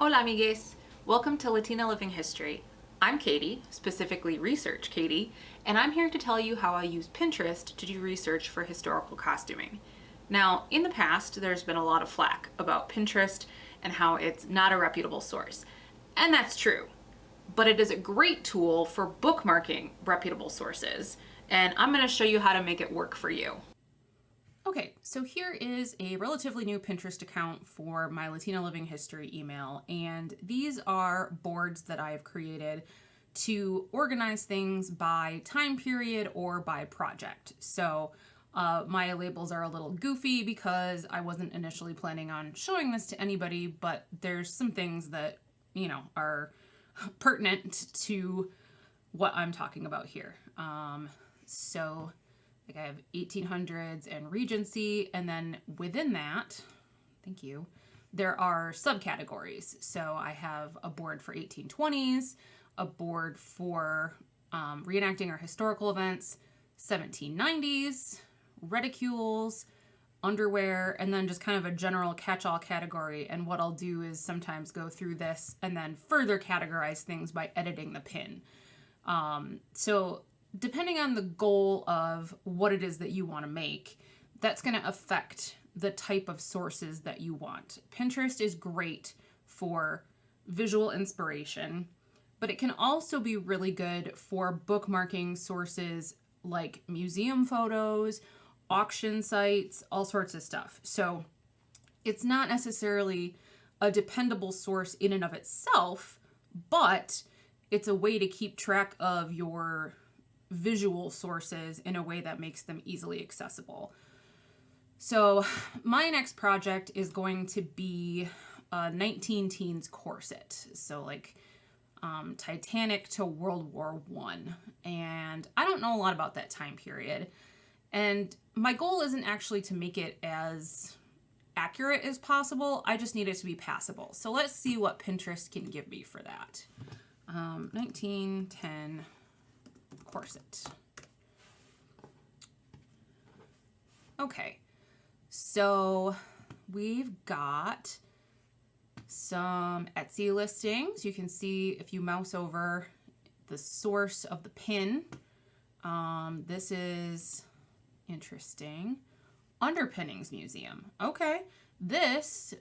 Hola amigues! Welcome to Latina Living History. I'm Katie, specifically Research Katie, and I'm here to tell you how I use Pinterest to do research for historical costuming. Now, in the past, there's been a lot of flack about Pinterest and how it's not a reputable source. And that's true. But it is a great tool for bookmarking reputable sources, and I'm going to show you how to make it work for you. Okay, so here is a relatively new Pinterest account for my Latina Living History email, and these are boards that I have created to organize things by time period or by project. So my labels are a little goofy because I wasn't initially planning on showing this to anybody, but there's some things that, are pertinent to what I'm talking about here. I have 1800s and Regency, and then within that, thank you, there are subcategories. So I have a board for 1820s, a board for reenacting our historical events, 1790s, reticules, underwear, and then just kind of a general catch-all category. And what I'll do is sometimes go through this and then further categorize things by editing the pin. So depending on the goal of what it is that you want to make, that's going to affect the type of sources that you want. Pinterest is great for visual inspiration, but it can also be really good for bookmarking sources like museum photos, auction sites, all sorts of stuff. So it's not necessarily a dependable source in and of itself, but it's a way to keep track of your visual sources in a way that makes them easily accessible. So my next project is going to be a 19 teens corset. So like Titanic to World War I. And I don't know a lot about that time period. And my goal isn't actually to make it as accurate as possible. I just need it to be passable. So let's see what Pinterest can give me for that. 1910 corset. Okay, so we've got some Etsy listings. You can see if you mouse over the source of the pin. This is interesting. Underpinnings Museum. Okay, this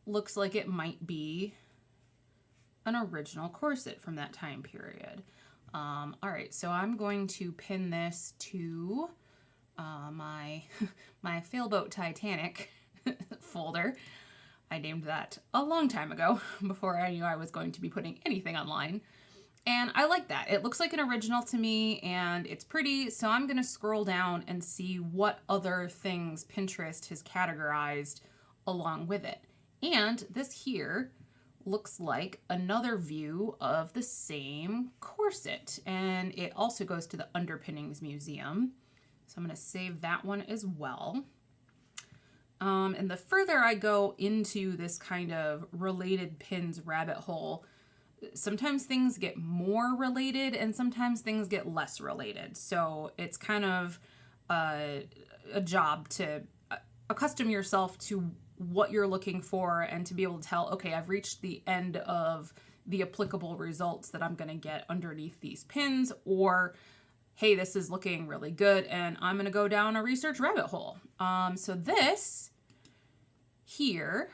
looks like it might be an original corset from that time period. All right, so I'm going to pin this to my Failboat Titanic folder. I named that a long time ago, before I knew I was going to be putting anything online. And I like that. It looks like an original to me, and it's pretty, so I'm going to scroll down and see what other things Pinterest has categorized along with it. And this here looks like another view of the same corset, and it also goes to the Underpinnings Museum. So I'm going to save that one as well. And the further I go into this kind of related pins rabbit hole, sometimes things get more related and sometimes things get less related. So it's kind of a job to accustom yourself to what you're looking for and to be able to tell, okay, I've reached the end of the applicable results that I'm going to get underneath these pins, or hey, this is looking really good and I'm going to go down a research rabbit hole. So this here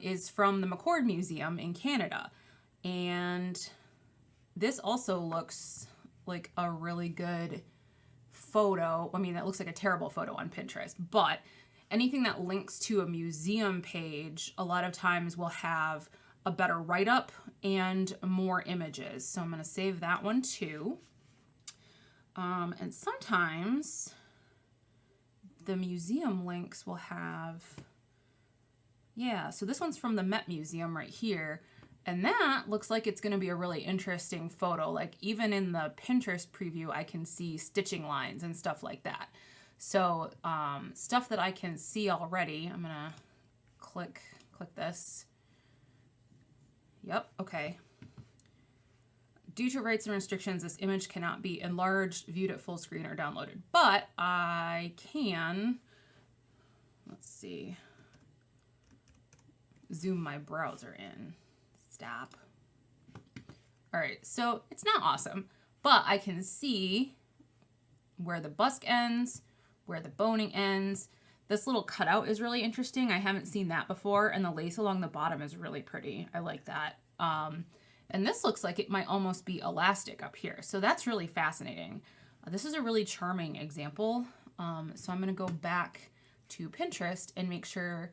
is from the McCord Museum in Canada. And this also looks like a really good photo. I mean, that looks like a terrible photo on Pinterest, but anything that links to a museum page, a lot of times will have a better write-up and more images. So I'm going to save that one too. And sometimes the museum links will have, yeah, so this one's from the Met Museum right here. And that looks like it's going to be a really interesting photo. Like even in the Pinterest preview, I can see stitching lines and stuff like that. So stuff that I can see already. I'm going to click this. Yep, okay. Due to rights and restrictions, this image cannot be enlarged, viewed at full screen, or downloaded. But I can, let's see, zoom my browser in. Stop. All right, so it's not awesome, but I can see where the busk ends, where the boning ends. This little cutout is really interesting. I haven't seen that before, and the lace along the bottom is really pretty. I like that. And this looks like it might almost be elastic up here, so that's really fascinating. This is a really charming example, so I'm going to go back to Pinterest and make sure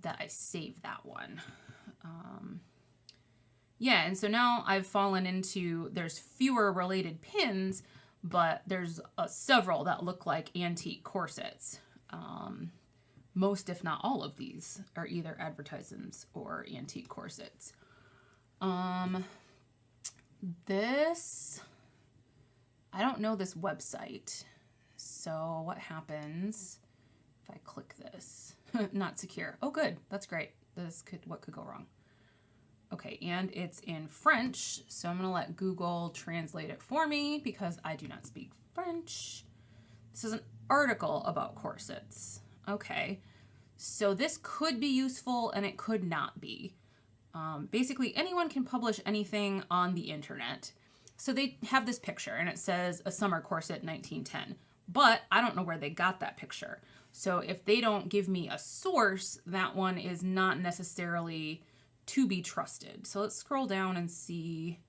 that I save that one. Yeah, and so now I've fallen into, there's fewer related pins, but there's several that look like antique corsets. Most, if not all of these, are either advertisements or antique corsets. This, I don't know this website. So what happens if I click this? Not secure. Oh, good. That's great. What could go wrong? Okay, and it's in French, so I'm going to let Google translate it for me because I do not speak French. This is an article about corsets. Okay, so this could be useful and it could not be. Basically, anyone can publish anything on the internet. So they have this picture and it says a summer corset 1910, but I don't know where they got that picture. So if they don't give me a source, that one is not necessarily to be trusted. So let's scroll down and see.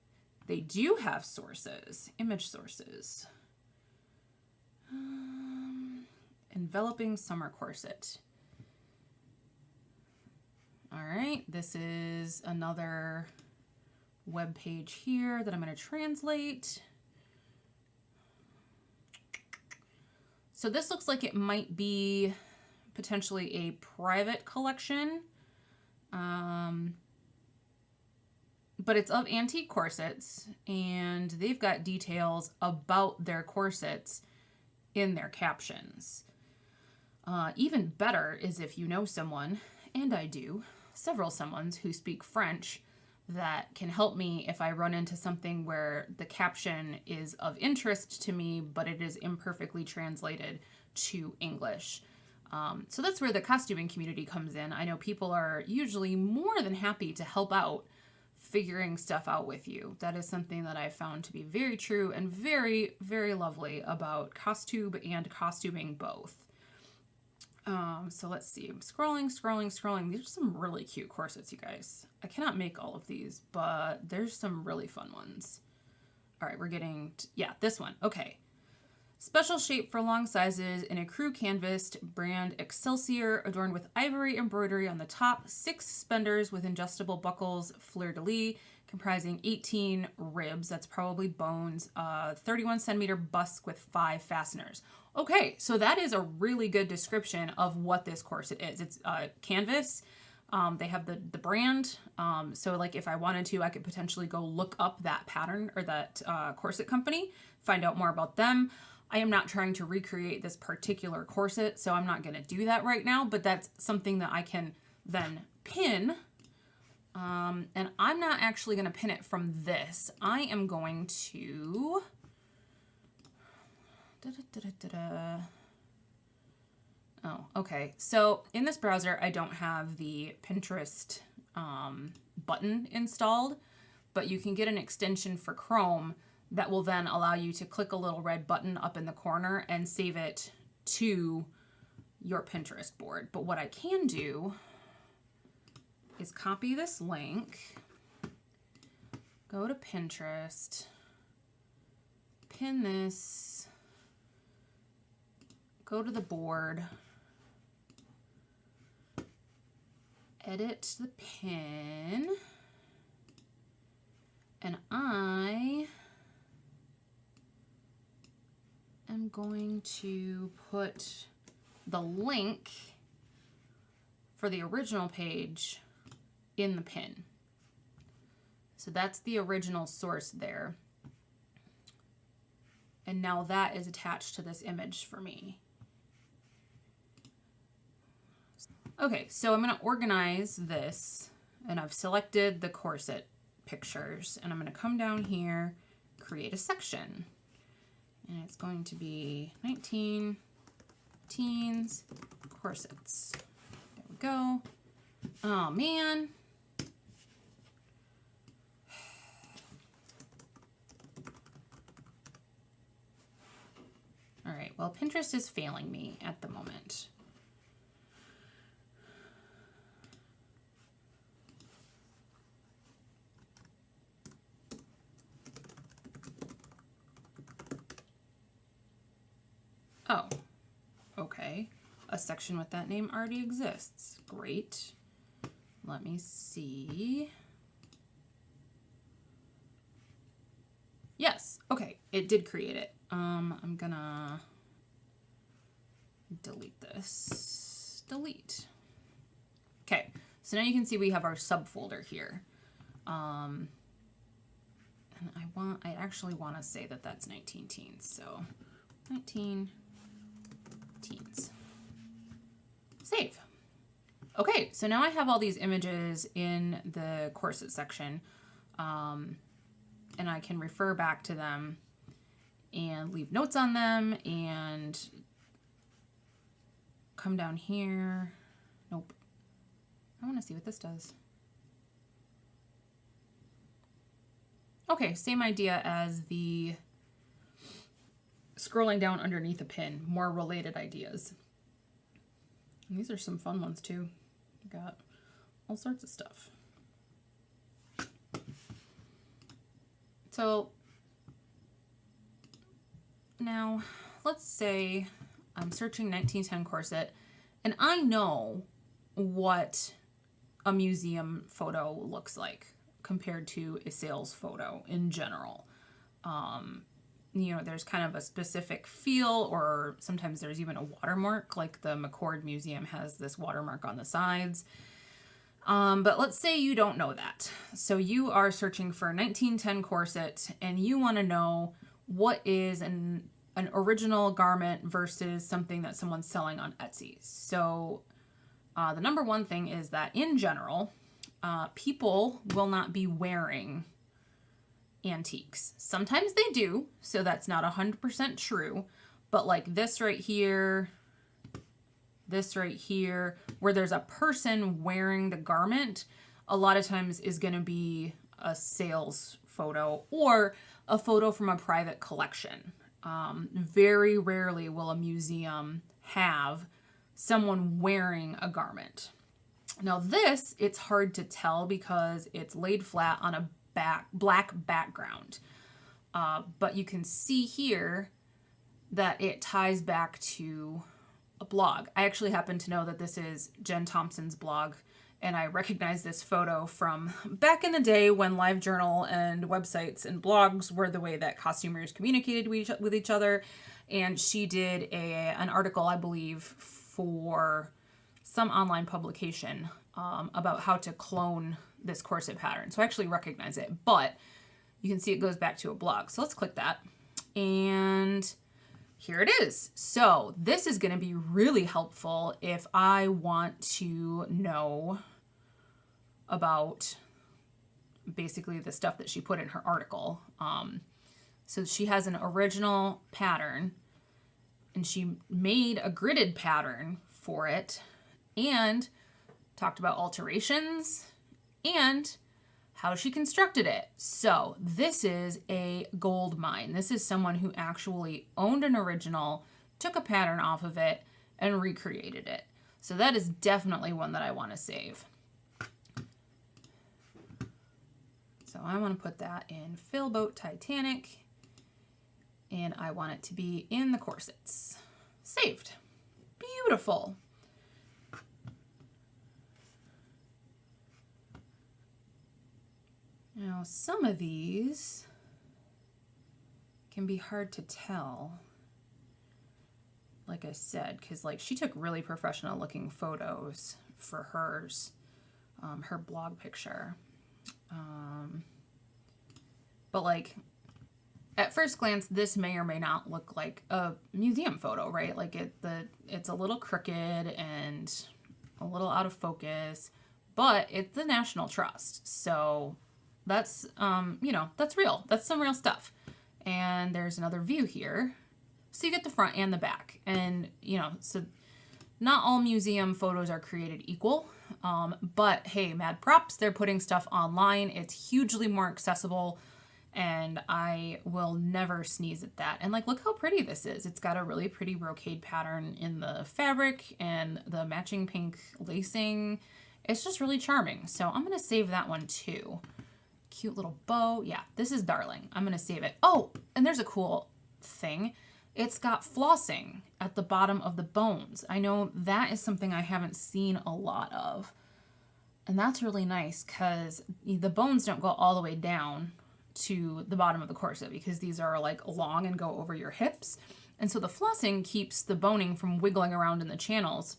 They do have sources, image sources. Enveloping summer corset. All right, this is another web page here that I'm going to translate. So this looks like it might be potentially a private collection. But it's of antique corsets, and they've got details about their corsets in their captions. Even better is if you know someone, and I do, several someones who speak French that can help me if I run into something where the caption is of interest to me, but it is imperfectly translated to English. So that's where the costuming community comes in. I know people are usually more than happy to help out figuring stuff out with you. That is something that I found to be very true and very, very lovely about costume and costuming both. So let's see. I'm scrolling. These are some really cute corsets, you guys. I cannot make all of these, but there's some really fun ones. All right, we're getting, yeah, this one. Okay. Special shape for long sizes in a crew canvas, brand Excelsior, adorned with ivory embroidery on the top, 6 suspenders with adjustable buckles, fleur-de-lis, comprising 18 ribs, that's probably bones, 31 centimeter busk with 5 fasteners. Okay, so that is a really good description of what this corset is. It's canvas. They have the brand. So like if I wanted to, I could potentially go look up that pattern or that corset company, find out more about them. I am not trying to recreate this particular corset, so I'm not going to do that right now, but that's something that I can then pin. And I'm not actually going to pin it from this. I am going to... Oh, okay. So in this browser, I don't have the Pinterest button installed, but you can get an extension for Chrome that will then allow you to click a little red button up in the corner and save it to your Pinterest board. But what I can do is copy this link, go to Pinterest, pin this, go to the board, edit the pin, and I am going to put the link for the original page in the pin. So that's the original source there. And now that is attached to this image for me. Okay, so I'm going to organize this, and I've selected the corset pictures, and I'm going to come down here, create a section. And it's going to be 19 teens corsets. There we go. Oh, man. All right, well, Pinterest is failing me at the moment. Oh, okay. A section with that name already exists. Great. Let me see. Yes, okay, it did create it. I'm gonna delete this. Delete. Okay, so now you can see we have our subfolder here. And I actually want to say that that's 19 teens, so 19 teens. Save. Okay, so now I have all these images in the corset section, and I can refer back to them and leave notes on them and come down here. Nope. I want to see what this does. Okay, same idea as the scrolling down underneath a pin, more related ideas. And these are some fun ones too. Got all sorts of stuff. So now let's say I'm searching 1910 corset and I know what a museum photo looks like compared to a sales photo in general. You know, there's kind of a specific feel, or sometimes there's even a watermark, like the McCord Museum has this watermark on the sides. But let's say you don't know that. So you are searching for a 1910 corset and you want to know what is an original garment versus something that someone's selling on Etsy. So the number one thing is that in general, people will not be wearing antiques. Sometimes they do, so that's not 100% true, but like this right here, where there's a person wearing the garment, a lot of times is going to be a sales photo or a photo from a private collection. Very rarely will a museum have someone wearing a garment. Now this, it's hard to tell because it's laid flat on a black background. But you can see here that it ties back to a blog. I actually happen to know that this is Jen Thompson's blog, and I recognize this photo from back in the day when LiveJournal and websites and blogs were the way that costumers communicated with each other. And she did an article, I believe, for some online publication about how to clone this corset pattern. So I actually recognize it, but you can see it goes back to a blog. So let's click that. And here it is. So this is going to be really helpful if I want to know about basically the stuff that she put in her article. So she has an original pattern and she made a gridded pattern for it and talked about alterations and how she constructed it. So this is a gold mine. This is someone who actually owned an original, took a pattern off of it, and recreated it. So that is definitely one that I want to save. So I want to put that in Philboat Titanic, and I want it to be in the corsets. Saved. Beautiful. Now, some of these can be hard to tell, like I said, because like she took really professional looking photos for hers, her blog picture. But like at first glance, this may or may not look like a museum photo, right? Like it's a little crooked and a little out of focus, but it's the National Trust. So that's, that's real. That's some real stuff. And there's another view here. So you get the front and the back. And, so Not all museum photos are created equal, but hey, mad props, they're putting stuff online. It's hugely more accessible, and I will never sneeze at that. And like, look how pretty this is. It's got a really pretty brocade pattern in the fabric and the matching pink lacing. It's just really charming. So I'm gonna save that one too. Cute little bow. Yeah, this is darling. I'm gonna save it. Oh, and there's a cool thing. It's got flossing at the bottom of the bones. I know that is something I haven't seen a lot of. And that's really nice because the bones don't go all the way down to the bottom of the corset because these are like long and go over your hips. And so the flossing keeps the boning from wiggling around in the channels.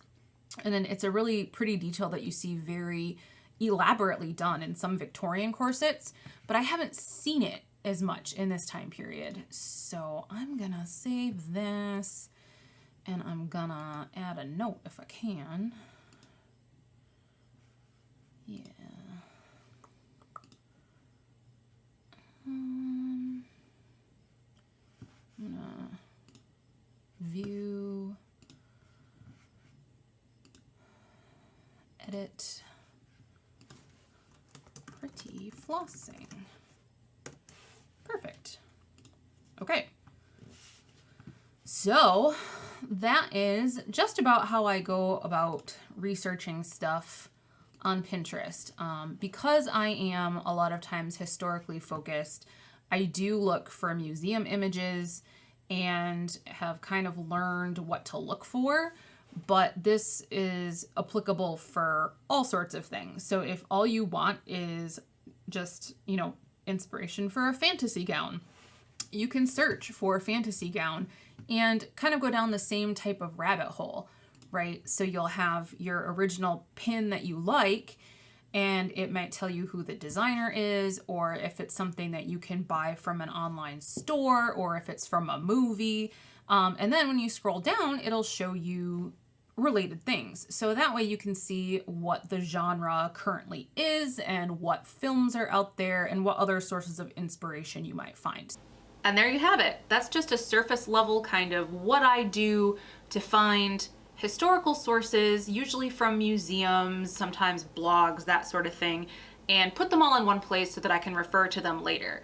And then it's a really pretty detail that you see very elaborately done in some Victorian corsets, but I haven't seen it as much in this time period. So I'm gonna save this and I'm gonna add a note if I can. Yeah. I'm gonna view, edit, pretty flossing. Perfect. Okay. So that is just about how I go about researching stuff on Pinterest. Because I am a lot of times historically focused, I do look for museum images and have kind of learned what to look for, but this is applicable for all sorts of things. So if all you want is just, you know, inspiration for a fantasy gown, you can search for a fantasy gown and kind of go down the same type of rabbit hole, right? So you'll have your original pin that you like, and it might tell you who the designer is, or if it's something that you can buy from an online store, or if it's from a movie. And then when you scroll down, it'll show you related things. So that way you can see what the genre currently is and what films are out there and what other sources of inspiration you might find. And there you have it. That's just a surface level kind of what I do to find historical sources, usually from museums, sometimes blogs, that sort of thing, and put them all in one place so that I can refer to them later.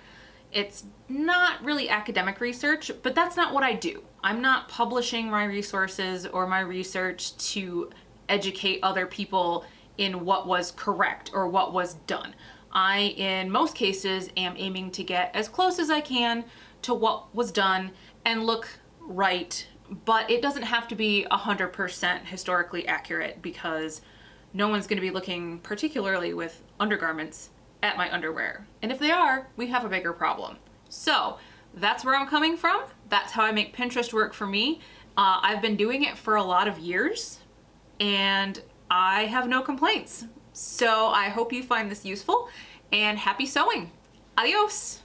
It's not really academic research, but that's not what I do. I'm not publishing my resources or my research to educate other people in what was correct or what was done. I, in most cases, am aiming to get as close as I can to what was done and look right, but it doesn't have to be 100% historically accurate because no one's going to be looking particularly with undergarments at my underwear. And if they are, we have a bigger problem. So that's where I'm coming from. That's how I make Pinterest work for me. I've been doing it for a lot of years and I have no complaints. So I hope you find this useful and happy sewing. Adios.